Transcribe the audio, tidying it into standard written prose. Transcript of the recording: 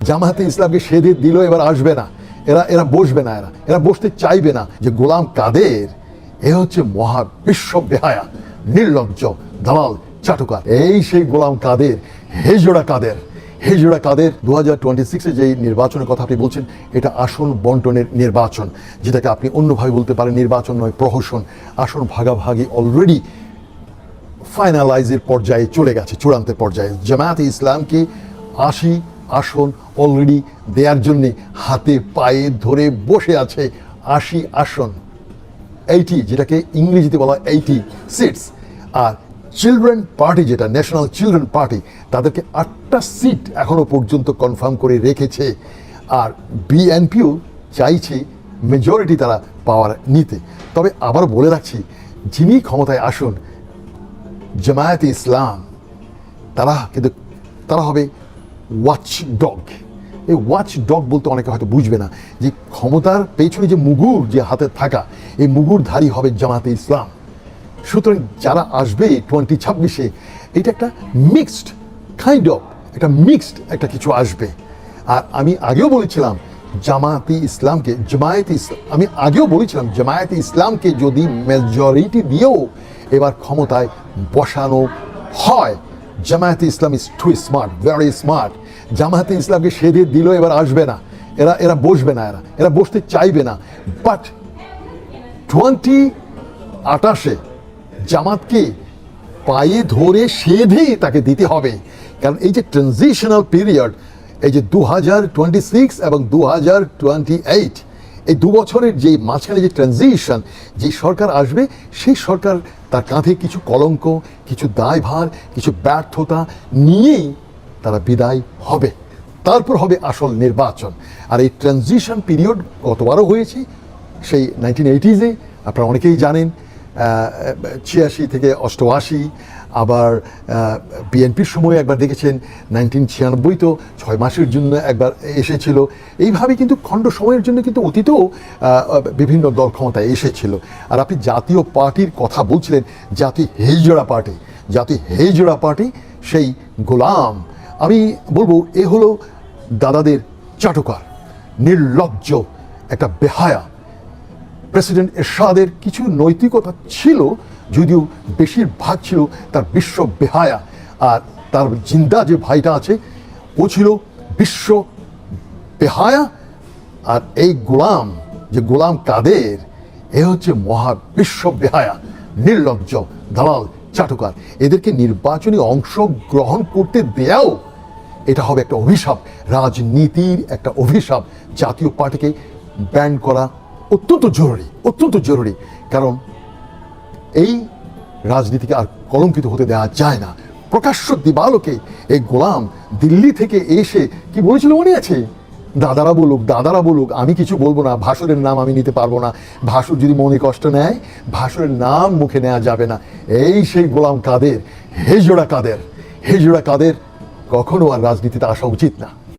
জামায়াতে ইসলামকে সেধে দিল, এবার আসবে না, এরা বসবে না, এরা বসতে চাইবে না। যে গোলাম কাদের, এ হচ্ছে মহা বিশ্ব বেহায়া, নির্লজ্জ, দালাল, চাটুকার। এই সেই গোলাম কাদের, হেজড়া কাদের। 2026-এ যে নির্বাচনের কথা আপনি বলছেন, এটা আসন বন্টনের নির্বাচন, যেটাকে আপনি অন্যভাবে বলতে পারেন নির্বাচন নয়, প্রহসন। আসন ভাগাভাগি অলরেডি ফাইনালাইজের পর্যায়ে চলে গেছে, চূড়ান্ত পর্যায়ে। জামায়াতে ইসলামকে 80 আসন অলরেডি দেওয়ার জন্যে হাতে পায়ে ধরে বসে আছে। 80 আসন, 80, যেটাকে ইংরেজিতে বলা 80 সিটস। আর চিলড্রেন পার্টি, যেটা ন্যাশনাল চিলড্রেন পার্টি, তাদেরকে 8টা সিট এখনো পর্যন্ত কনফার্ম করে রেখেছে। আর বিএনপিও চাইছে মেজরিটি তারা পাওয়ার নিতে। তবে আবার বলে রাখছি, যিনি ক্ষমতায় আসুন, জামায়াতে ইসলাম, তারা হবে ওয়াচ ডগ। এই ওয়াচ ডগ বলতে অনেকে হয়তো বুঝবে না যে ক্ষমতার পেছনে যে মুগুর যে হাতে থাকা, এই মুগুরধারী হবে জামায়াতে ইসলাম। সুতরাং যারা আসবে 2026-এ, এটা একটা মিক্সড একটা কিছু আসবে। আর আমি আগেও বলেছিলাম জামায়াতে ইসলামকে যদি মেজরিটি দিয়েও এবার ক্ষমতায় বসানো হয়, Jamaate Islam is too smart, very smart. Jamaate ইসলামকে সেধে দিল, এবার আসবে না, এরা বসবে না, এরা বসতে চাইবে না। বাট 2028-এ জামাতকে পায়ে ধরে সেধেই তাকে দিতে হবে। কারণ এই যে ট্রানজিশনাল পিরিয়ড, এই যে 2026 এবং 2028, এই 2 বছরের যে মাঝখানে যে ট্রানজিশন, যে সরকার আসবে, সেই সরকার তার কাঁধে কিছু কলঙ্ক, কিছু দায়ভার, কিছু ব্যর্থতা নিয়েই তারা বিদায় হবে। তারপর হবে আসল নির্বাচন। আর এই ট্রানজিশন পিরিয়ড কতবারও হয়েছে, সেই 1980s-এ আপনারা অনেকেই জানেন, 86 থেকে 88, আবার বিএনপির সময় একবার দেখেছেন 1996 তো 6 মাসের জন্য একবার এসেছিল। এইভাবে কিন্তু খণ্ড সময়ের জন্য কিন্তু অতীতেও বিভিন্ন দল ক্ষমতায় এসেছিল। আর আপনি জাতীয় পার্টির কথা বলছিলেন, জাতীয় হেজড়া পার্টি, সেই গোলাম, আমি বলবো এ হলো দাদাদের চাটুকার, নির্লজ্জ একটা বেহায়া। প্রেসিডেন্ট এরশাদের কিছু নৈতিকতা ছিল, যদিও বেশিরভাগ ছিল তার বিশ্ব বেহায়া। আর তার জিন্দা যে ভাইটা আছে, ও ছিল বিশ্ব বেহায়া। আর এই গোলাম কাদের, এ হচ্ছে মহা বিশ্ব বেহায়া, নির্লজ্জ, দালাল, চাটুকার। এদেরকে নির্বাচনী অংশগ্রহণ করতে দেয়াও এটা হবে একটা অভিশাপ, রাজনীতির একটা অভিশাপ। জাতীয় পার্টিকে ব্যান করা অত্যন্ত জরুরি। কারণ এই রাজনীতিকে আর কলঙ্কিত হতে দেওয়া যায় না। প্রকাশ্য দিবালোকে এই গোলাম দিল্লি থেকে এসে কি বলেছিল মনে আছে? দাদারা বলুক, আমি কিছু বলবো না, ভাসুরের নাম আমি নিতে পারবো না, ভাসুর যদি মনে কষ্ট নেয়, ভাসুরের নাম মুখে নেওয়া যাবে না। এই সেই গোলাম কাদের, হেজড়া কাদের, কখনো আর রাজনীতিতে আসা উচিত না।